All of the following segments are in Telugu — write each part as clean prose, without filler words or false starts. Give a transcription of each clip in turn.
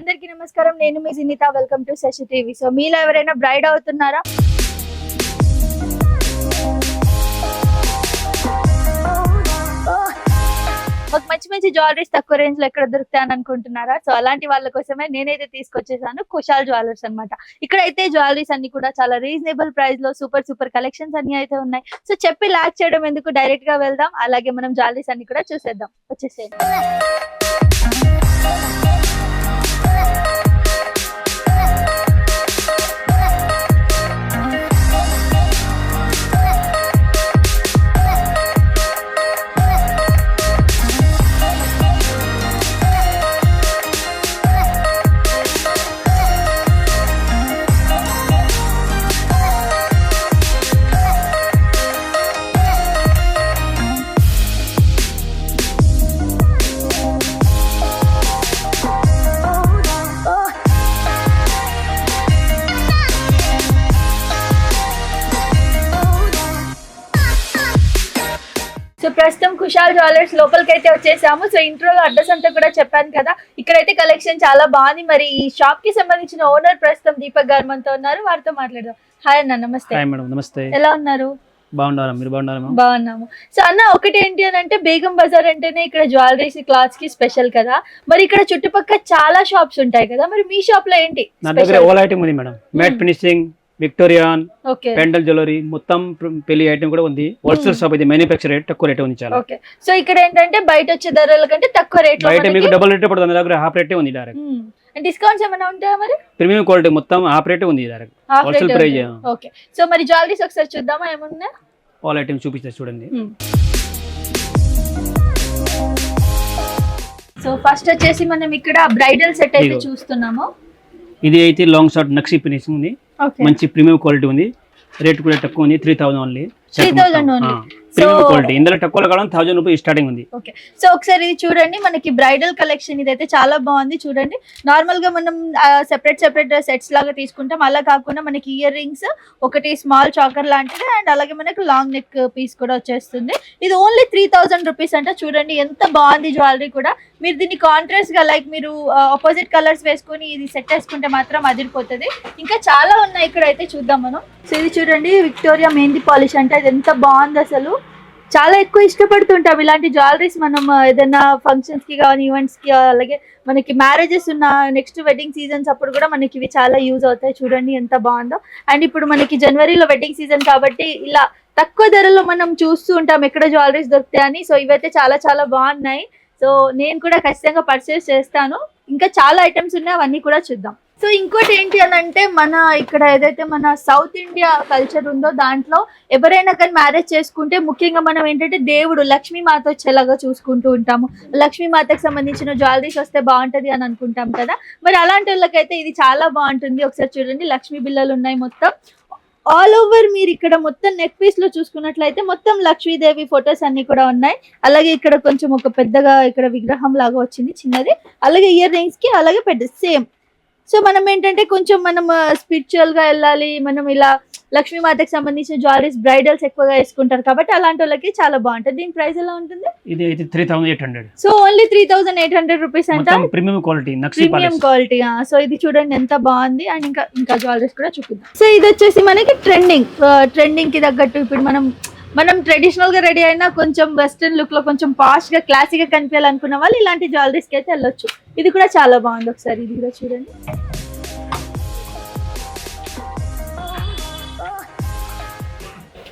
అందరికీ నమస్కారం. నేను మీ Sunitha. Welcome to Shashi TV. So మీలో ఎవరైనా బ్రైడ్ అవుతున్నారా? మాకు మంచి మంచి జ్యువెలరీస్ తక్కువ రేంజ్ లో ఎక్కడ దొరుకుతాయని అనుకుంటున్నారా? సో అలాంటి వాళ్ళ కోసమే నేనైతే తీసుకొచ్చేసాను కుశాల్ జ్యువెలర్స్ అన్నమాట. ఇక్కడైతే జ్యువెలరీస్ అన్ని కూడా చాలా రీజనబుల్ ప్రైస్ లో సూపర్ కలెక్షన్స్ అన్ని అయితే ఉన్నాయి. సో చెప్పి లాక్ చేయడం ఎందుకు, డైరెక్ట్ గా వెళ్దాం. అలాగే మనం జ్యువెలరీస్ అన్ని కూడా చూసేద్దాం. వచ్చేసేయండి. సో ప్రస్తుతం కుశాల్ జ్యువెలర్స్ లోపలికి అయితే వచ్చేసాము. సో ఇంట్రోలో అడ్రస్ అంతా కూడా చెప్పాను కదా. ఇక్కడైతే కలెక్షన్ చాలా బాగుంది. మరి ఈ షాప్ కి సంబంధించిన ఓనర్ ప్రస్తుతం దీపక్ గారు మనతో ఉన్నారు. వారితో మాట్లాడదాం. హాయ్ అన్న, నమస్తే. హాయ్ మేడం, నమస్తే. ఎలా ఉన్నారు? బాగున్నారా? మీరు బాగున్నారా? బాగున్నాము. సో అన్న, ఒకటి ఏంటి అని అంటే బేగం బజార్ అంటేనే ఇక్కడ జ్యువెలరీస్ క్లాత్స్ కి స్పెషల్ కదా. మరి ఇక్కడ చుట్టుపక్కల చాలా షాప్స్ ఉంటాయి కదా. మరి మీ షాప్ లో ఏంటి? నా దగ్గర ఆల్ ఐటమ్ ఉంది madam. Matte finishing, Victorian, pendant jewellery, మొత్తం పెళ్లి ఐటమ్ కూడా ఉంది. హోల్సేల్ షాప్ ఇది. మ్యానుఫ్యాక్చర్ రేట్ తక్కువ రేట్ ఉంది చాలా. ఓకే. సో ఇక్కడ ఏంటంటే బయట వచ్చే ధరల కంటే తక్కువ రేట్ లో బయట మీకు డబుల్ రేట్ పడుతుంది. నా దగ్గర హాఫ్ రేట్ ఉంది డైరెక్ట్. డిస్కౌంట్స్ ఏమైనా ఉంటాయా? మరి ప్రీమియం క్వాలిటీ మొత్తం హాఫ్ రేట్ ఉంది direct. Wholesale price. Okay. So మరి జ్యువెలరీస్ ఒకసారి చూద్దామా ఏమున్నా? ఆల్ ఐటమ్ చూపిస్తా చూడండి. సో ఫస్ట్ వచ్చేసి మనం ఇక్కడ బ్రైడల్ సెట్ అయితే చూస్తున్నాము. ఇది అయితే లాంగ్ షార్ట్ నక్షి ఫినిషింగ్ ఉంది. మంచి ప్రీమియం క్వాలిటీ ఉంది. రేట్ కూడా తక్కువ ఉంది. 3000 ఓన్లీ. 3000 ఓన్లీ. Premium quality. ఇందులో తక్కువ కావడం 1000 రూపీస్ స్టార్టింగ్ ఉంది. ఓకే. సో ఒకసారి ఇది చూడండి. మనకి బ్రైడల్ కలెక్షన్ ఇదైతే చాలా బాగుంది. చూడండి, నార్మల్ గా మనం సెపరేట్ సెట్స్ లాగా తీసుకుంటాం. అలా కాకుండా మనకి ఇయర్ రింగ్స్, ఒకటి స్మాల్ చాకర్ లాంటిది, అండ్ అలాగే మనకి లాంగ్ నెక్ పీస్ కూడా వచ్చేస్తుంది. ఇది ఓన్లీ 3000 రూపీస్ అంట. చూడండి ఎంత బాగుంది జ్యువెలరీ కూడా. మీరు దీన్ని కాంట్రాస్ట్ గా లైక్ మీరు ఆపోజిట్ కలర్స్ వేసుకొని ఇది సెట్ వేసుకుంటే మాత్రం అదిరిపోతుంది. ఇంకా చాలా ఉన్నాయి ఇక్కడ అయితే చూద్దాం మనం. సో ఇది చూడండి, విక్టోరియా మెహందీ పాలిష్ అంటే ఇది ఎంత బాగుంది అసలు. చాలా ఎక్కువ ఇష్టపడుతుంటాం ఇలాంటి జ్యువెలరీస్ మనం ఏదైనా ఫంక్షన్స్ కి కానీ, ఈవెంట్స్ కి, అలాగే మనకి మ్యారేజెస్ ఉన్న నెక్స్ట్ వెడ్డింగ్ సీజన్స్ అప్పుడు కూడా మనకి ఇవి చాలా యూజ్ అవుతాయి. చూడండి ఎంత బాగుందో. అండ్ ఇప్పుడు మనకి జనవరిలో వెడ్డింగ్ సీజన్ కాబట్టి ఇలా తక్కువ ధరలో మనం చూస్తూ ఉంటాం ఎక్కడ జ్యువెలరీస్ దొరుకుతాయని. సో ఇవైతే చాలా బాగున్నాయి. సో నేను కూడా ఖచ్చితంగా పర్చేస్ చేస్తాను. ఇంకా చాలా ఐటమ్స్ ఉన్నాయి, అవన్నీ కూడా చూద్దాం. సో ఇంకోటి ఏంటి అని అంటే, మన ఇక్కడ ఏదైతే మన సౌత్ ఇండియా కల్చర్ ఉందో దాంట్లో ఎవరైనా కానీ మ్యారేజ్ చేసుకుంటే ముఖ్యంగా మనం ఏంటంటే దేవుడు లక్ష్మీమాత వచ్చేలాగా చూసుకుంటూ ఉంటాము. లక్ష్మీమాతకు సంబంధించిన జ్యువెలరీస్ వస్తే బాగుంటది అని అనుకుంటాం కదా. మరి అలాంటి వాళ్ళకైతే ఇది చాలా బాగుంటుంది. ఒకసారి చూడండి, లక్ష్మీ బిళ్ళలు ఉన్నాయి మొత్తం ఆల్ ఓవర్. మీరు ఇక్కడ మొత్తం నెక్ పీస్ లో చూసుకున్నట్లయితే మొత్తం లక్ష్మీదేవి ఫొటోస్ అన్ని కూడా ఉన్నాయి. అలాగే ఇక్కడ కొంచెం ఒక పెద్దగా ఇక్కడ విగ్రహం లాగా వచ్చింది చిన్నది. అలాగే ఇయర్ రింగ్స్ కి అలాగే పెద్ద సేమ్. సో మనం ఏంటంటే కొంచెం మనం స్పిరిచువల్ గా వెళ్ళాలి, మనం ఇలా లక్ష్మీమాతకి సంబంధించిన జ్యువెలరీస్ బ్రైడల్స్ ఎక్కువగా వేసుకుంటారు కాబట్టి అలాంటి వాళ్ళకి చాలా బాగుంటుంది. దీని ప్రైస్ ఎలా ఉంటుంది? ఇది అయితే 3800. సో ఓన్లీ 3800 రూపీస్ అంటే premium quality. Premium quality. So ఇది చూడండి ఎంత బాగుంది. అండ్ ఇంకా జ్యువెలరీస్ కూడా చూపిద్దాం. సో ఇది వచ్చేసి మనకి ట్రెండింగ్ కి తగ్గట్టు ఇప్పుడు మనం ట్రెడిషనల్ గా రెడీ అయినా కొంచెం వెస్టర్న్ లుక్ లో కొంచెం పాష్ గా క్లాసిక్ గా కనిపించాలనుకున్న వాళ్ళు ఇలాంటి జ్యువెలరీస్ కి అయితే వెళ్ళొచ్చు. ఇది కూడా చాలా బాగుంది. ఒకసారి ఇది కూడా చూడండి.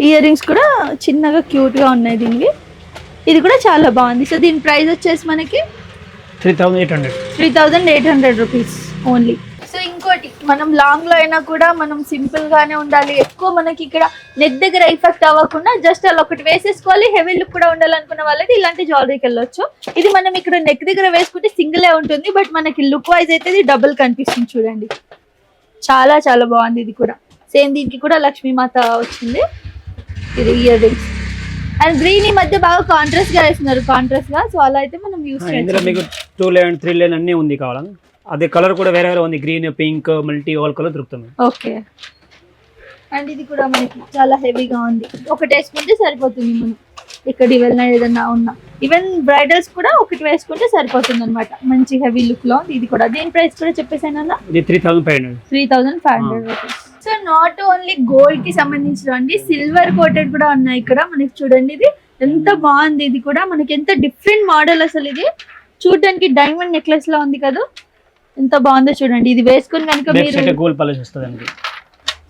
ఇయర్ రింగ్స్ కూడా చిన్నగా క్యూట్ గా ఉన్నాయి దీనికి. ఇది కూడా చాలా బాగుంది. సో దీని ప్రైస్ వచ్చేసి మనకి 3800 రూపీస్ ఓన్లీ. సో ఇంకోటి, మనం లాంగ్ లో అయినా కూడా మనం సింపుల్ గానే ఉండాలి, ఎక్కువ మనకి ఇక్కడ నెక్ దగ్గర ఎఫెక్ట్ అవ్వకుండా జస్ట్ అలా ఒకటి వేసేసుకోవాలి, హెవీ లుక్ కూడా ఉండాలనుకున్న వాళ్ళైతే ఇలాంటి జ్యువెలరీకి వెళ్ళొచ్చు. ఇది మనం ఇక్కడ నెక్ దగ్గర వేసుకుంటే సింగిలే ఉంటుంది, బట్ మనకి లుక్ వైజ్ అయితే ఇది డబుల్ కనిపిస్తుంది. చూడండి చాలా బాగుంది. ఇది కూడా సేమ్, దీనికి కూడా లక్ష్మీమాత వచ్చింది. ఇది ఇయర్ రింగ్స్ అండ్ గ్రీన్ ఈ మధ్య బాగా కాంట్రాస్ట్ గా వేస్తున్నారు, కాంట్రాస్ట్ గా. సో అలా అయితే మనం యూస్ చేయాలి. మీకు 2 లైన్ 3 లైన్ అన్ని ఉంది కావాలా. అదే కలర్ కూడా వేరే ఉంది. Green, pink, multi all colour దొరుకుతుంది. ఓకే. అండ్ ఇది కూడా మనకి చాలా హెవీగా ఉంది, ఒకటి వేసుకుంటే సరిపోతుంది మనం. ఇక్కడ ఇవన్నీ ఏదన్నా ఉన్నా ఈవెన్ బ్రైడల్స్ కూడా ఒకటి వేసుకుంటే సరిపోతుంది అనమాట. మంచి హెవీ లుక్ లో ఇది కూడా. దీని ప్రైస్ కూడా చెప్పేసాను, 3,500 rupees. So not only gold కి సంబంధించిన అండి, సిల్వర్ కోటెడ్ కూడా ఉన్నాయి ఇక్కడ మనకి. చూడండి ఇది ఎంత బాగుంది, ఇది కూడా మనకి ఎంత డిఫరెంట్ మోడల్ అసలు. ఇది చూడడానికి డైమండ్ నెక్లెస్ లా ఉంది కదా, ఎంత బాగుందో చూడండి. ఇది వేసుకుని కనుక మీరు గోల్డ్ పాలిష్ వస్తుంది.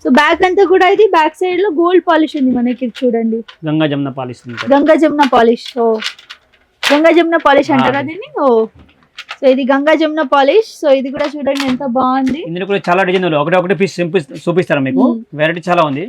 సో బ్యాక్ అంతా కూడా ఇది బ్యాక్ సైడ్ లో గోల్డ్ పాలిష్ ఉంది మనకి. చూడండి గంగా జమున పాలిష్, గంగా జమున పాలిష్. ఓ గంగా జమున పాలిష్ అంటారా దీన్ని? ఓ సో ఇది గంగా జమున పాలిష్. సో ఇది కూడా చూడండి ఎంత బాగుంది. ఇందులో కూడా చాలా డిజైన్ ఒకటి పీస్ చూపిస్తారా మీకు, వెరైటీ చాలా ఉంది.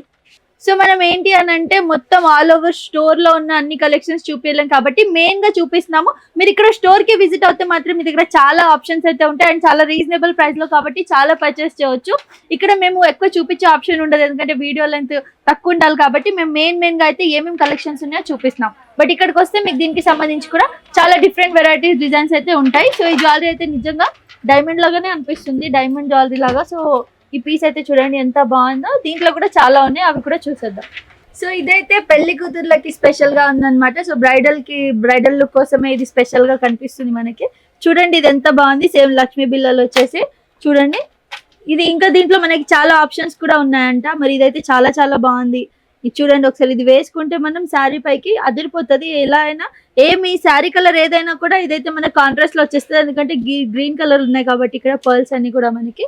సో మనం ఏంటి అని అంటే మొత్తం ఆల్ ఓవర్ స్టోర్ లో ఉన్న అన్ని కలెక్షన్స్ చూపించలేం కాబట్టి మెయిన్ గా చూపిస్తున్నాము. మీరు ఇక్కడ స్టోర్ కి విజిట్ అవుతే మాత్రం మీ దగ్గర చాలా ఆప్షన్స్ అయితే ఉంటాయి అండ్ చాలా రీజనబుల్ ప్రైస్ లో కాబట్టి చాలా పర్చేస్ చేయవచ్చు. ఇక్కడ మేము ఎక్కువ చూపించే ఆప్షన్ ఉండదు, ఎందుకంటే వీడియో లెంత్ తక్కువ ఉండాలి కాబట్టి మేము మెయిన్ గా అయితే ఏమేమి కలెక్షన్స్ ఉన్నాయో చూపిస్తున్నాం. బట్ ఇక్కడికి వస్తే మీకు దీనికి సంబంధించి కూడా చాలా డిఫరెంట్ వెరైటీస్ డిజైన్స్ అయితే ఉంటాయి. సో ఈ జ్యువెలరీ అయితే నిజంగా డైమండ్ లాగానే అనిపిస్తుంది, డైమండ్ జ్యువెలరీ లాగా. సో ఈ పీస్ అయితే చూడండి ఎంత బాగుందో. దీంట్లో కూడా చాలా ఉన్నాయి, అవి కూడా చూసేద్దాం. సో ఇదైతే పెళ్లి కూతుర్లకి స్పెషల్ గా ఉందన్నమాట. సో బ్రైడల్ లుక్ కోసమే ఇది స్పెషల్ గా కనిపిస్తుంది మనకి. చూడండి ఇది ఎంత బాగుంది, సేమ్ లక్ష్మీ బిల్లలు వచ్చేసి చూడండి. ఇది ఇంకా దీంట్లో మనకి చాలా ఆప్షన్స్ కూడా ఉన్నాయంట. మరి ఇదైతే చాలా చాలా బాగుంది. ఇది చూడండి ఒకసారి, ఇది వేసుకుంటే మనం శారీ పైకి అదిరిపోతుంది. ఎలా అయినా మీ శారీ కలర్ ఏదైనా కూడా ఇదైతే మన కాంట్రాస్ట్ లో వచ్చేస్తుంది, ఎందుకంటే గ్రీన్ కలర్ ఉన్నాయి కాబట్టి ఇక్కడ పర్ల్స్ అన్ని కూడా మనకి.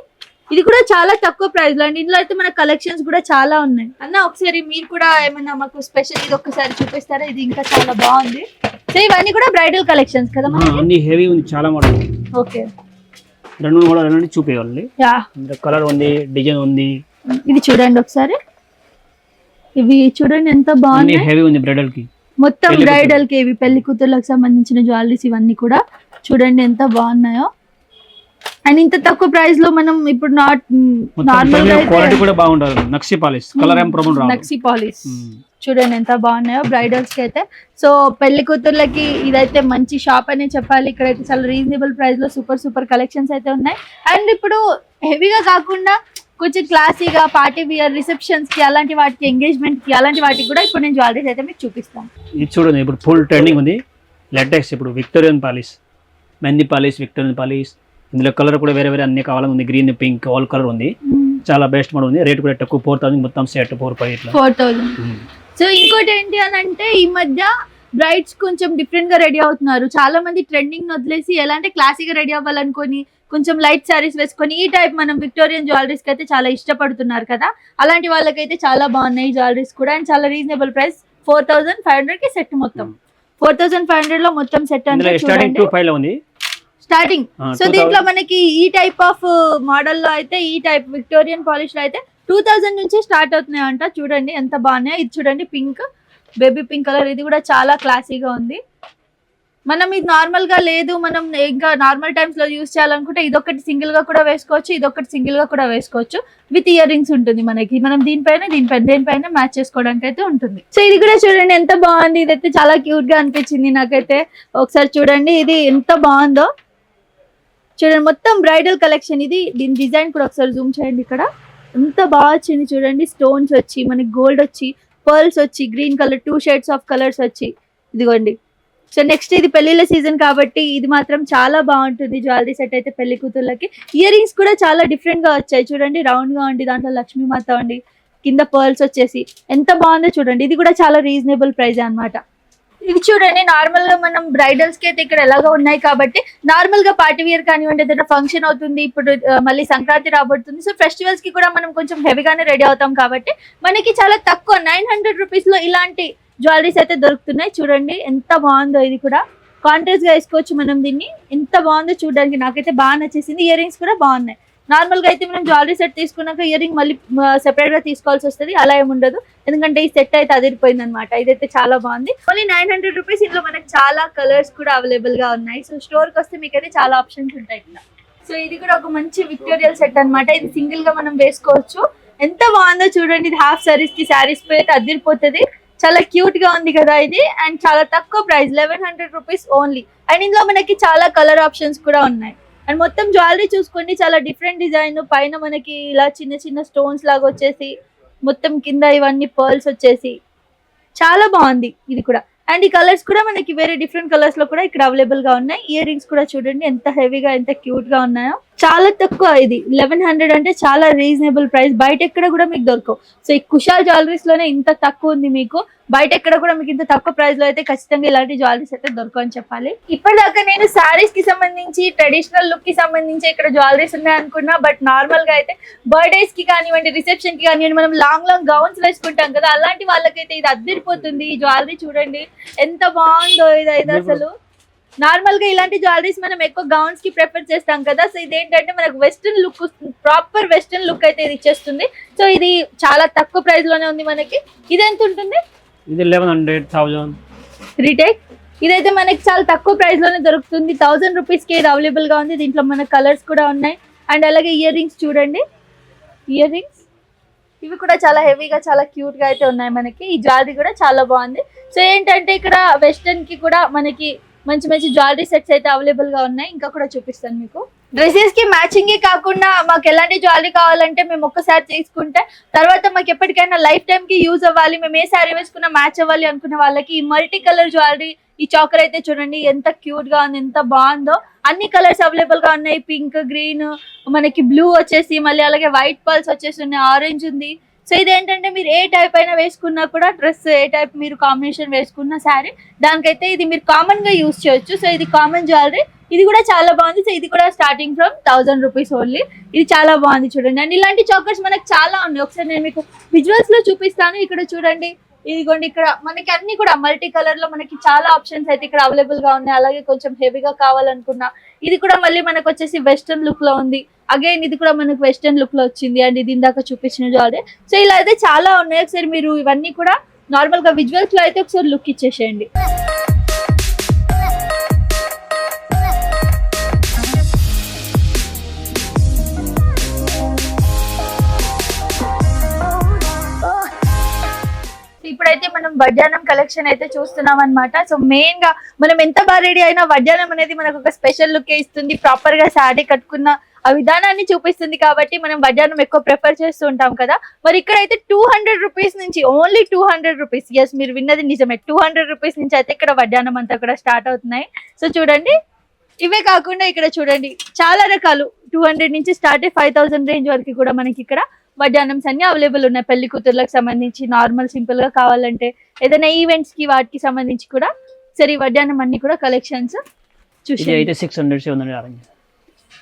ఇది కూడా చాలా తక్కువ ప్రైస్ లో అండి. ఇందులో అయితే మన కలెక్షన్స్ కూడా చాలా ఉన్నాయి. అన్న ఒకసారి మీరు కూడా ఏమన్నా మాకు స్పెషల్ ఇది ఒక్కసారి చూపిస్తారా? ఇది ఇంకా చాలా బాగుంది. సో ఇవన్నీ కూడా బ్రైడల్ కలెక్షన్స్ కదా మనకి, హెవీ ఉంది చాలా మోడల్. ఓకే, రెండు మోడల్ చూపించాలి. కలర్ ఉంది, డిజైన్ ఉంది. ఇది చూడండి ఒకసారి, ఇవి చూడండి ఎంత బాగుంది, హెవీ ఉంది బ్రైడల్ కి. మొత్తం బ్రైడల్ కి ఇవి పెళ్లి కూతుర్లకు సంబంధించిన జ్యువెలరీస్ ఇవన్నీ కూడా చూడండి ఎంత బాగున్నాయో. అండ్ ఇంత తక్కువ ప్రైస్ లో మనం ఇప్పుడు నార్మల్ క్వాలిటీ కూడా బాగుంటుంది. నక్షి పాలిష్, కలర్ ఏం ప్రాబ్లం రాదు. నక్షి పాలిష్ చూడండి ఎంత బాగున్నాయో బ్రైడల్స్ కి అయితే. సో పెళ్లి కూతుర్లకి ఇదైతే మంచి షాప్ అనే చెప్పాలి. ఇక్కడైతే చాలా రీజనబుల్ ప్రైస్ లో సూపర్ కలెక్షన్స్ అయితే ఉన్నాయి. అండ్ ఇప్పుడు హెవీగా కాకుండా కొంచెం క్లాసీగా పార్టీ వియర్, రిసెప్షన్స్ కి, అలాంటి వాటికి, ఎంగేజ్మెంట్ కి, అలాంటి వాటికి కూడా ఇప్పుడు నేను జ్యువెలరీస్ అయితే మీకు చూపిస్తాను. ఇది చూడండి ఇప్పుడు ఫుల్ ట్రెండింగ్ ఉంది లెటెక్స్. ఇప్పుడు Victorian polish, mehndi polish, Victorian polish. ఇందులో కలర్ కూడా వేరే అన్ని కావాలని ఉంది. గ్రీన్, పింక్, ఆల్ కలర్ ఉంది. చాలా బెస్ట్ మోడల్ ఉంది. రేట్ కూడా తక్కువ, 4,000 మొత్తం సెట్ 4,000. సో ఇంకోటి ఏంటి అని అంటే ఈ మధ్య బ్రైడ్స్ కొంచెం డిఫరెంట్ గా రెడీ అవుతున్నారు. చాలా మంది ట్రెండింగ్ వదిలేసి ఎలా అంటే క్లాసీగా రెడీ అవ్వాలనుకొని కొంచెం లైట్ శారీస్ వేసుకొని ఈ టైప్ మనం విక్టోరియన్ జ్యువెలరీస్ కి అయితే చాలా ఇష్టపడుతున్నారు కదా. అలాంటి వాళ్ళకైతే చాలా బాగున్నాయి జ్యువెలరీస్ కూడా. అండ్ చాలా రీజనబుల్ ప్రైస్, 4,500 కి సెట్. మొత్తం 4,500 లో మొత్తం సెట్ అంటే స్టార్టింగ్. సో దీంట్లో మనకి ఈ టైప్ ఆఫ్ మోడల్ లో అయితే, ఈ టైప్ విక్టోరియన్ పాలిష్ లో అయితే 2,000 నుంచి స్టార్ట్ అవుతున్నాయి అంట. చూడండి ఎంత బాగున్నాయి. ఇది చూడండి పింక్, బేబీ పింక్ కలర్. ఇది కూడా చాలా క్లాసీగా ఉంది. మనం ఇది నార్మల్ గా లేదు, మనం ఇంకా నార్మల్ టైమ్స్ లో యూజ్ చేయాలనుకుంటే ఇదొకటి సింగిల్ గా కూడా వేసుకోవచ్చు, ఇదొకటి సింగిల్ గా కూడా వేసుకోవచ్చు. విత్ ఇయర్ రింగ్స్ ఉంటుంది మనకి. మనం దేనిపైన మ్యాచ్ చేసుకోవడానికి అయితే ఉంటుంది. సో ఇది కూడా చూడండి ఎంత బాగుంది. ఇదైతే చాలా క్యూట్ గా అనిపించింది నాకైతే. ఒకసారి చూడండి ఇది ఎంత బాగుందో. చూడండి మొత్తం బ్రైడల్ కలెక్షన్ ఇది. దీని డిజైన్ కూడా ఒకసారి జూమ్ చేయండి. ఇక్కడ ఎంత బాగా వచ్చింది చూడండి. స్టోన్స్ వచ్చి, మనకి గోల్డ్ వచ్చి, పర్ల్స్ వచ్చి, green colour 2 shades of colours వచ్చి, ఇదిగోండి. సో నెక్స్ట్ ఇది పెళ్లిళ్ళ సీజన్ కాబట్టి ఇది మాత్రం చాలా బాగుంటుంది జ్యువెలరీ సెట్ అయితే పెళ్లి కూతుర్లకి. ఇయర్ రింగ్స్ కూడా చాలా డిఫరెంట్ గా వచ్చాయి చూడండి. రౌండ్ గా ఉండి, దాంట్లో లక్ష్మీమాత ఉండి, కింద పర్ల్స్ వచ్చేసి ఎంత బాగుందో చూడండి. ఇది కూడా చాలా రీజనబుల్ ప్రైస్ అన్నమాట. ఇది చూడండి నార్మల్ గా మనం బ్రైడల్స్ కి అయితే ఇక్కడ ఎలాగో ఉన్నాయి కాబట్టి నార్మల్ గా పార్టీ వేర్ కానివ్వండి, ఏదైనా ఫంక్షన్ అవుతుంది, ఇప్పుడు మళ్ళీ సంక్రాంతి రాబోతుంది. సో ఫెస్టివల్స్ కి కూడా మనం కొంచెం హెవీగానే రెడీ అవుతాం కాబట్టి మనకి చాలా తక్కువ 900 రూపీస్ లో ఇలాంటి జ్యువెలరీస్ అయితే దొరుకుతున్నాయి. చూడండి ఎంత బాగుందో. ఇది కూడా కాంట్రాస్ట్ గా వేసుకోవచ్చు మనం దీన్ని. ఎంత బాగుందో చూడడానికి, నాకైతే బాగా నచ్చేసింది. ఇయర్ రింగ్స్ కూడా బాగున్నాయి. నార్మల్ గా అయితే మనం జ్యువెలరీ సెట్ తీసుకున్నాక ఇయర్ రింగ్ మళ్ళీ సెపరేట్ గా తీసుకోవాల్సి వస్తుంది. అలా ఏముండదు, ఎందుకంటే ఈ సెట్ అయితే అదిరిపోయింది అనమాట. ఇదైతే చాలా బాగుంది. Only 900 rupees. ఇందులో మనకి చాలా కలర్స్ కూడా అవైలబుల్ గా ఉన్నాయి. సో స్టోర్ కి వస్తే మీకైతే చాలా ఆప్షన్స్ ఉంటాయి ఇక్కడ. సో ఇది కూడా ఒక మంచి విక్టోరియల్ సెట్ అనమాట. ఇది సింగిల్ గా మనం వేసుకోవచ్చు. ఎంత బాగుందో చూడండి. ఇది హాఫ్ సారీస్ కి, సారీస్ పై అయితే అదిరిపోతుంది. చాలా క్యూట్ గా ఉంది కదా ఇది. అండ్ చాలా తక్కువ ప్రైస్, 1100 రూపీస్ ఓన్లీ. అండ్ ఇందులో మనకి చాలా కలర్ ఆప్షన్స్ కూడా ఉన్నాయి. అండ్ మొత్తం జ్యువెలరీ చూసుకోండి, చాలా డిఫరెంట్ డిజైన్. పైన మనకి ఇలా చిన్న చిన్న స్టోన్స్ లాగా వచ్చేసి, మొత్తం కింద ఇవన్నీ పర్ల్స్ వచ్చేసి చాలా బాగుంది ఇది కూడా. అండ్ ఈ కలర్స్ కూడా మనకి వేరే డిఫరెంట్ కలర్స్ లో కూడా ఇక్కడ అవైలబుల్ గా ఉన్నాయి. ఇయర్ రింగ్స్ కూడా చూడండి ఎంత హెవీగా ఎంత క్యూట్ గా ఉన్నాయో. చాలా తక్కువ, ఇది 1100 అంటే చాలా రీజనబుల్ ప్రైస్. బయట ఎక్కడ కూడా మీకు దొరకవు. సో ఈ కుషాల్ జ్యువెలరీస్ లోనే ఇంత తక్కువ ఉంది మీకు. బయట ఎక్కడ కూడా మీకు ఇంత తక్కువ ప్రైస్ లో అయితే ఖచ్చితంగా ఇలాంటి జ్యువెలరీస్ అయితే దొరకవు అని చెప్పాలి. ఇప్పటిదాకా నేను సారీస్ కి సంబంధించి ట్రెడిషనల్ లుక్ కి సంబంధించి ఇక్కడ జ్యువెలరీస్ ఉన్నాయి అనుకున్నా. బట్ నార్మల్ గా అయితే బర్త్డేస్ కి కానివ్వండి, రిసెప్షన్ కి కానివ్వండి, మనం లాంగ్ గౌన్స్ వేసుకుంటాం కదా, అలాంటి వాళ్ళకైతే ఇది అద్దరిపోతుంది. ఈ జ్యువెలరీ చూడండి ఎంత బాగుందో. ఇదైతే అసలు నార్మల్ గా ఇలాంటి జ్యువెలరీస్ మనం ఎక్కువ గౌన్స్ కి ప్రిఫర్ చేస్తాం కదా. సో ఇదేంటంటే మనకు western look, proper western look అయితే ఇది ఇచ్చేస్తుంది. సో ఇది చాలా తక్కువ ప్రైస్ లోనే ఉంది మనకి. ఇది ఎంత ఉంటుంది? ఇది 1100,000 రీటేక్. ఇదైతే మనకి చాలా తక్కువ ప్రైస్ లోనే దొరుకుతుంది. 1000 రూపీస్ కి ఇది అవైలబుల్ గా ఉంది. దీంట్లో మన కలర్స్ కూడా ఉన్నాయి. అండ్ అలాగే ఇయర్ రింగ్స్ చూడండి, ఇయర్ రింగ్స్ ఇవి కూడా చాలా హెవీగా చాలా క్యూట్ గా అయితే ఉన్నాయి మనకి. ఈ జ్యువెలరీ కూడా చాలా బాగుంది. సో ఏంటంటే ఇక్కడ వెస్టర్న్ కి కూడా మనకి మంచి మంచి జ్యువెలరీ సెట్స్ అయితే అవైలబుల్ గా ఉన్నాయి. ఇంకా కూడా చూపిస్తాను మీకు. డ్రెస్సెస్ కి మ్యాచింగ్ కాకుండా మాకు ఎలాంటి జ్యువెలరీ కావాలంటే మేము ఒక్కసారి తీసుకుంటే తర్వాత మాకు ఎప్పటికైనా లైఫ్ టైం కి యూజ్ అవ్వాలి, మేము ఏ సారీ వేసుకున్నా మ్యాచ్ అవ్వాలి అనుకునే వాళ్ళకి ఈ మల్టీ కలర్ జ్యువెలరీ, ఈ చాకర్ అయితే చూడండి ఎంత క్యూట్ గా ఉంది, ఎంత బాగుందో. అన్ని కలర్స్ అవైలబుల్ గా ఉన్నాయి. పింక్, గ్రీన్, మనకి బ్లూ వచ్చేసి, మళ్ళీ అలాగే వైట్ పర్ల్స్ వచ్చేసి ఉన్నాయి, ఆరెంజ్ ఉంది. సో ఇదేంటంటే మీరు ఏ టైప్ అయినా వేసుకున్నా కూడా, డ్రెస్ ఏ టైప్ మీరు కాంబినేషన్ వేసుకున్న శారీ, దానికైతే ఇది మీరు కామన్ గా యూజ్ చేయొచ్చు. సో ఇది కామన్ జ్యువెలరీ, ఇది కూడా చాలా బాగుంది. సో ఇది కూడా స్టార్టింగ్ ఫ్రమ్ 1000 రూపీస్ ఓన్లీ. ఇది చాలా బాగుంది చూడండి. అండ్ ఇలాంటి చాకర్స్ మనకు చాలా ఉన్నాయి. ఒకసారి నేను మీకు విజువల్స్ లో చూపిస్తాను. ఇక్కడ చూడండి, ఇదిగోండి ఇక్కడ మనకి అన్ని కూడా మల్టీ కలర్ లో మనకి చాలా ఆప్షన్స్ అయితే ఇక్కడ అవైలబుల్ గా ఉన్నాయి. అలాగే కొంచెం హెవీగా కావాలనుకున్నా ఇది కూడా మళ్ళీ మనకు వచ్చేసి వెస్టర్న్ లుక్ లో ఉంది. అగైన్ ఇది కూడా మనకు వెస్టర్న్ లుక్ లో వచ్చింది. అండ్ ఇది ఇందాక చూపించిన జ్యువెలరీ. సో ఇలా అయితే చాలా ఉన్నాయి. ఒకసారి మీరు ఇవన్నీ కూడా నార్మల్ గా విజువల్స్ లో అయితే ఒకసారి లుక్ ఇచ్చేసేయండి. ఇప్పుడైతే మనం వడ్డానం కలెక్షన్ అయితే చూస్తున్నాం అనమాట. సో మెయిన్ గా మనం ఎంత బాగా రెడీ అయినా వడ్డానం అనేది మనకు ఒక స్పెషల్ లుక్ ఇస్తుంది. ప్రాపర్ గా శారీ కట్టుకున్న ఆ విధానాన్ని చూపిస్తుంది కాబట్టి మనం వడ్డానం ఎక్కువ ప్రిఫర్ చేస్తూ ఉంటాం కదా. మరి ఇక్కడైతే 200 రూపీస్ నుంచి, ఓన్లీ 200 రూపీస్, ఎస్ మీరు విన్నది నిజమే, 200 రూపీస్ నుంచి అయితే ఇక్కడ వడ్డానం అంతా కూడా స్టార్ట్ అవుతున్నాయి. సో చూడండి, ఇవే కాకుండా ఇక్కడ చూడండి చాలా రకాలు 200 నుంచి స్టార్ట్ అయ్యి 5000 రేంజ్ వరకు కూడా మనకి ఇక్కడ వడ్డానమ్స్ అన్ని అవైలబుల్ ఉన్నాయి. పెళ్లి కూతుర్లకు సంబంధించి, నార్మల్ సింపుల్ గా కావాలంటే, ఏదైనా ఈవెంట్స్ కి వాటికి సంబంధించి కూడా సరే వడ్డానం అన్ని కూడా కలెక్షన్స్ చూసి. 600-700.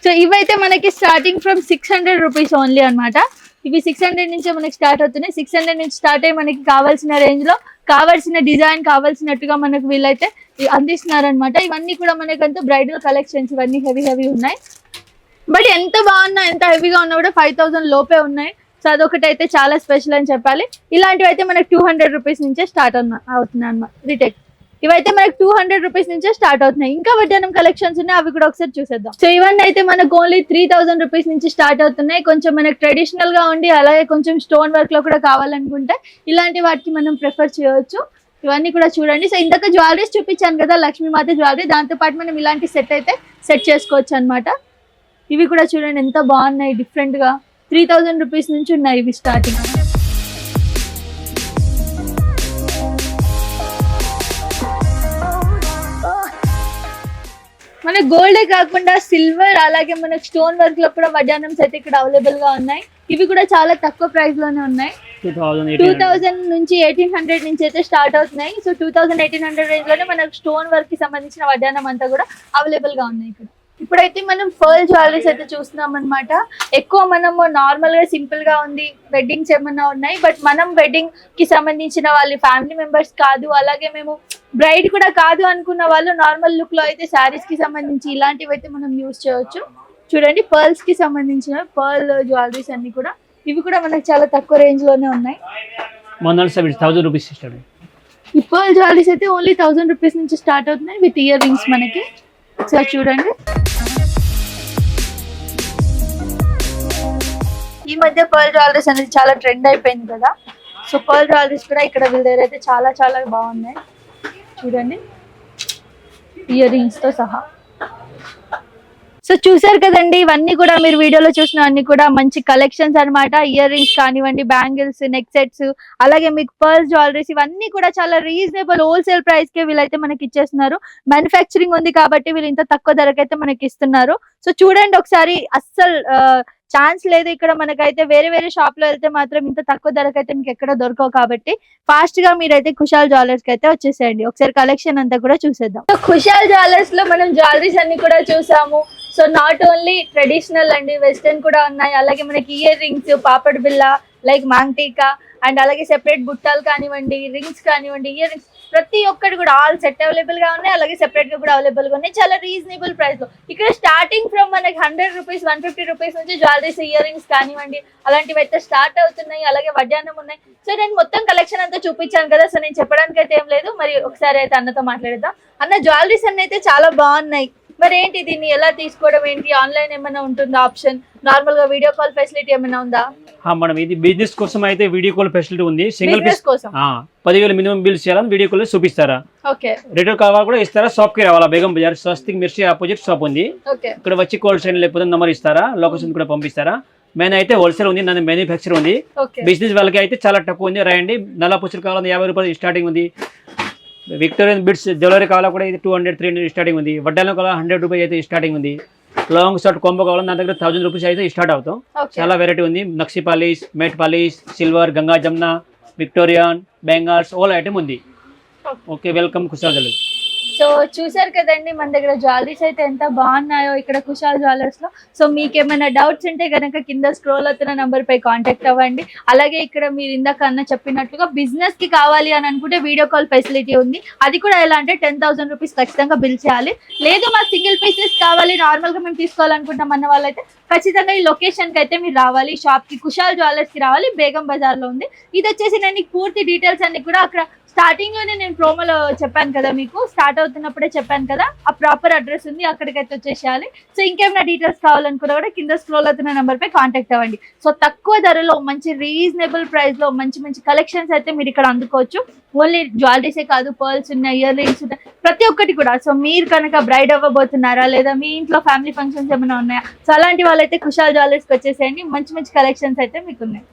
సో ఇవైతే మనకి స్టార్టింగ్ ఫ్రమ్ 600 రూపీస్ ఓన్లీ అనమాట. ఇవి 600 నుంచి మనకి స్టార్ట్ అవుతున్నాయి. 600 నుంచి స్టార్ట్ అయ్యి మనకి కావాల్సిన రేంజ్ లో కావాల్సిన డిజైన్ కావాల్సినట్టుగా మనకు వీళ్ళైతే అందిస్తున్నారు అనమాట. ఇవన్నీ కూడా మనకంతా బ్రైడల్ కలెక్షన్స్, ఇవన్నీ హెవీ ఉన్నాయి. బట్ ఎంత బాగున్నా, ఎంత హెవీగా ఉన్నా కూడా 5000 లోపే ఉన్నాయి. సో అదొకటి అయితే చాలా స్పెషల్ అని చెప్పాలి. ఇలాంటివి అయితే మనకి 200 రూపీస్ నుంచే స్టార్ట్ అవుతున్నాయి అన్నమాట. రిటేక్ ఇవైతే మనకి 200 రూపీస్ నుంచే స్టార్ట్ అవుతున్నాయి. ఇంకా వడ్డానం కలెక్షన్స్ ఉన్నాయి, అవి కూడా ఒకసారి చూసేద్దాం. సో ఇవన్నీ అయితే మనకు ఓన్లీ 3000 రూపీస్ నుంచి స్టార్ట్ అవుతున్నాయి. కొంచెం మనకి ట్రెడిషనల్ గా ఉండి అలాగే కొంచెం స్టోన్ వర్క్ లో కూడా కావాలనుకుంటే ఇలాంటి వాటికి మనం ప్రిఫర్ చేయొచ్చు. ఇవన్నీ కూడా చూడండి. సో ఇందాక జ్యువెలరీస్ చూపించాను కదా, లక్ష్మీమాత జ్యువెలరీ, దాంతో పాటు మనం ఇలాంటి సెట్ అయితే సెట్ చేసుకోవచ్చు అనమాట. ఇవి కూడా చూడండి ఎంత బాగున్నాయి, డిఫరెంట్ గా 3000 రూపీస్ నుంచి ఉన్నాయి ఇవి స్టార్టింగ్. మన గోల్డే కాకుండా సిల్వర్ అలాగే మనకి స్టోన్ వర్క్ లో కూడా వడ్డానమ్స్ అయితే ఇక్కడ అవైలబుల్ గా ఉన్నాయి. ఇవి కూడా చాలా తక్కువ ప్రైస్ లోనే ఉన్నాయి. 2000 నుంచి 1800 నుంచి అయితే స్టార్ట్ అవుతున్నాయి. సో 2000-1800 రేంజ్ లోనే మనకు స్టోన్ వర్క్ కి సంబంధించిన వడ్డానం అంతా కూడా అవైలబుల్ గా ఉన్నాయి ఇక్కడ. ఇప్పుడైతే మనం పర్ల్ జ్యువెలరీస్ అయితే చూస్తున్నాం అనమాట. ఎక్కువ మనము నార్మల్ గా సింపుల్ గా ఉంది, వెడ్డింగ్స్ ఏమన్నా ఉన్నాయి. బట్ మనం వెడ్డింగ్ కి సంబంధించిన వాళ్ళు ఫ్యామిలీ మెంబర్స్ కాదు, అలాగే మేము బ్రైడ్ కూడా కాదు అనుకున్న వాళ్ళు నార్మల్ లుక్ లో అయితే శారీస్ కి సంబంధించి ఇలాంటివి అయితే మనం యూజ్ చేయొచ్చు. చూడండి, పర్ల్స్ కి సంబంధించిన పర్ల్ జ్యువెలరీస్ అన్ని కూడా, ఇవి కూడా మనకు చాలా తక్కువ రేంజ్ లోనే ఉన్నాయి. 1000 రూపీస్ స్టార్ట్. ఈ పర్ల్ జ్యువెలరీస్ అయితే ఓన్లీ 1000 రూపీస్ నుంచి స్టార్ట్ అవుతున్నాయి విత్ ఇయర్ రింగ్స్ మనకి. సో చూడండి, ఈ మధ్య పర్ల్ జ్యువెలరీస్ అనేది చాలా ట్రెండ్ అయిపోయింది కదా. సో పర్ల్ జ్యువెలరీస్ కూడా ఇక్కడ వీళ్ళ దగ్గర అయితే చాలా చాలా బాగున్నాయి. చూడండి, ఇయర్ రింగ్స్ తో సహా. సో చూసారు కదండి, ఇవన్నీ కూడా మీరు వీడియోలో చూసిన అన్ని కూడా మంచి కలెక్షన్స్ అన్నమాట. ఇయర్ రింగ్స్ కానివ్వండి, బ్యాంగిల్స్, నెక్ సెట్స్, అలాగే మీకు పర్ల్స్, జ్యువెలరీస్ ఇవన్నీ కూడా చాలా రీజనబుల్ హోల్సేల్ ప్రైస్ కే వీళ్ళైతే మనకి ఇచ్చేస్తున్నారు. మ్యానుఫ్యాక్చరింగ్ ఉంది కాబట్టి వీళ్ళు ఇంత తక్కువ ధరకైతే మనకి ఇస్తున్నారు. సో చూడండి ఒకసారి, అస్సలు ఛాన్స్ లేదు ఇక్కడ మనకైతే. వేరే వేరే షాప్ లో వెళ్తే మాత్రం ఇంత తక్కువ ధరకైతే మీకు ఎక్కడ దొరకవు. కాబట్టి ఫాస్ట్ గా మీరైతే కుషాల్ జ్యువెలర్స్ కి అయితే వచ్చేసేయండి. ఒకసారి కలెక్షన్ అంతా కూడా చూసేద్దాం. సో కుషాల్ జ్యువెలర్స్ లో మనం జ్యువెలరీస్ అన్ని కూడా చూసాము. సో నాట్ ఓన్లీ ట్రెడిషనల్ అండి, వెస్టర్న్ కూడా ఉన్నాయి. అలాగే మనకి ఇయర్ రింగ్స్, పాపడ్ బిల్ల, లైక్ మాంగ్టీకా, అండ్ అలాగే సెపరేట్ బుట్టాలు కానివ్వండి, రింగ్స్ కానివ్వండి, ఇయర్ రింగ్స్ ప్రతి ఒక్కటి కూడా ఆల్ సెట్ అవైలబుల్ గా ఉన్నాయి. అలాగే సెపరేట్ గా కూడా అవైలబుల్ గా ఉన్నాయి. చాలా రీజనబుల్ ప్రైస్ లో ఇక్కడ స్టార్టింగ్ ఫ్రమ్ మనకి 100 రూపీస్, 150 రూపీస్ నుంచి జ్యువెలరీస్, ఇయర్ రింగ్స్ కానివ్వండి అలాంటివి అయితే స్టార్ట్ అవుతున్నాయి. అలాగే వడ్డానం ఉన్నాయి. సో నేను మొత్తం కలెక్షన్ అంతా చూపించాను కదా, సో నేను చెప్పడానికి అయితే ఏం లేదు. మరి ఒకసారి అయితే అన్నతో మాట్లాడేద్దాం. అన్న, జ్యువెలరీస్ అన్ని అయితే చాలా బాగున్నాయి. మరి ఏంటి దీన్ని ఎలా తీసుకోవడం ఏంటి? ఆన్లైన్ ఏమైనా ఉంటుందా ఆప్షన్? నార్మల్ గా వీడియో కాల్ ఫెసిలిటీ ఏమైనా ఉందా? మనం ఇది బిజినెస్ కోసం అయితే వీడియో కాల్ ఫెసిలిటీ ఉంది. సింగిల్ పీస్ కోసం 10,000 మినిమం బిల్స్ చేయాలని వీడియో కాల్ చూపిస్తారా? ఓకే. రిటైల్ కావాలి కూడా ఇస్తారా? షాప్ కి రావాలా? బేగం బజార్ స్వస్తిక్ మిర్చి ఆపోజిట్ షాప్ ఉంది. ఓకే. ఇక్కడ వచ్చి కాల్ సైన్ లేకపోతే నెంబర్ ఇస్తారా, లొకేషన్ కూడా పంపిస్తారా? మెయిన్ అయితే హోల్సేల్ ఉంది, నన్ను మ్యానుఫ్యాక్చర్ ఉంది. బిజినెస్ వాళ్ళకి అయితే చాలా తక్కువ ఉంది. రాయండి. నల్ల పుస్తలు కావాలని 50 రూపాయలు స్టార్టింగ్ ఉంది. విక్టోరియన్ బిట్స్ జ్యువెలరీ కావాలా కూడా ఇది 200, 300 స్టార్టింగ్ ఉంది. వడ్డాలో కావాలా 100 రూపాయలు అయితే స్టార్టింగ్ ఉంది. లాంగ్ షార్ట్ కాంబో కావాలని నా దగ్గర 1000 రూపీస్ అయితే స్టార్ట్ అవుతాం. చాలా వెరైటీ ఉంది. నక్షి polish, matte polish, silver, Ganga Jamuna, Victorian, bangles all item ఉంది. Okay, welcome Kushal jewellers. So చూసారు కదండి, మన దగ్గర జ్యువెలరీస్ అయితే ఎంత బాగున్నాయో ఇక్కడ కుషాల్ జ్యువెలర్స్ లో. సో మీకు ఏమైనా డౌట్స్ ఉంటే కనుక కింద స్క్రోల్ అవుతున్న నంబర్ పై కాంటాక్ట్ అవ్వండి. అలాగే ఇక్కడ మీరు ఇందాక అన్న చెప్పినట్లుగా బిజినెస్ కి కావాలి అని అనుకుంటే వీడియో కాల్ ఫెసిలిటీ ఉంది. అది కూడా ఎలా అంటే 10,000 రూపీస్ ఖచ్చితంగా బిల్ చేయాలి. లేదు మాకు సింగిల్ పీసెస్ కావాలి, నార్మల్ గా మేము తీసుకోవాలనుకుంటాం అన్న వాళ్ళైతే ఖచ్చితంగా ఈ లొకేషన్ కి అయితే మీరు రావాలి. షాప్ కి కుషాల్ జ్యువెలర్స్ కి రావాలి, బేగం బజార్ లో ఉంది. ఇది వచ్చేసి నేను పూర్తి డీటెయిల్స్ అన్ని కూడా అక్కడ స్టార్టింగ్ లోనే నేను ప్రోమోలో చెప్పాను కదా, మీకు స్టార్ట్ అవుతున్నప్పుడే చెప్పాను కదా, ఆ ప్రాపర్ అడ్రస్ ఉంది, అక్కడికైతే వచ్చేసేయాలి. సో ఇంకేమైనా డీటెయిల్స్ కావాలనుకున్నా కూడా కింద స్క్రోల్ అవుతున్న నెంబర్ పై కాంటాక్ట్ అవ్వండి. సో తక్కువ ధరలో మంచి రీజనబుల్ ప్రైస్ లో మంచి మంచి కలెక్షన్స్ అయితే మీరు ఇక్కడ అందుకోవచ్చు. ఓన్లీ జ్యువెలరీసే కాదు, పర్ల్స్ ఉన్నాయి, ఇయర్ రింగ్స్ ఉన్నాయి, ప్రతి ఒక్కటి కూడా. సో మీరు కనుక బ్రైడ్ అవ్వబోతున్నారా, లేదా మీ ఇంట్లో ఫ్యామిలీ ఫంక్షన్స్ ఏమైనా ఉన్నాయా, సో అలాంటి వాళ్ళైతే కుషాల్ జ్యువెలర్స్కి వచ్చేసేయండి. మంచి మంచి కలెక్షన్స్ అయితే మీకు ఉన్నాయి.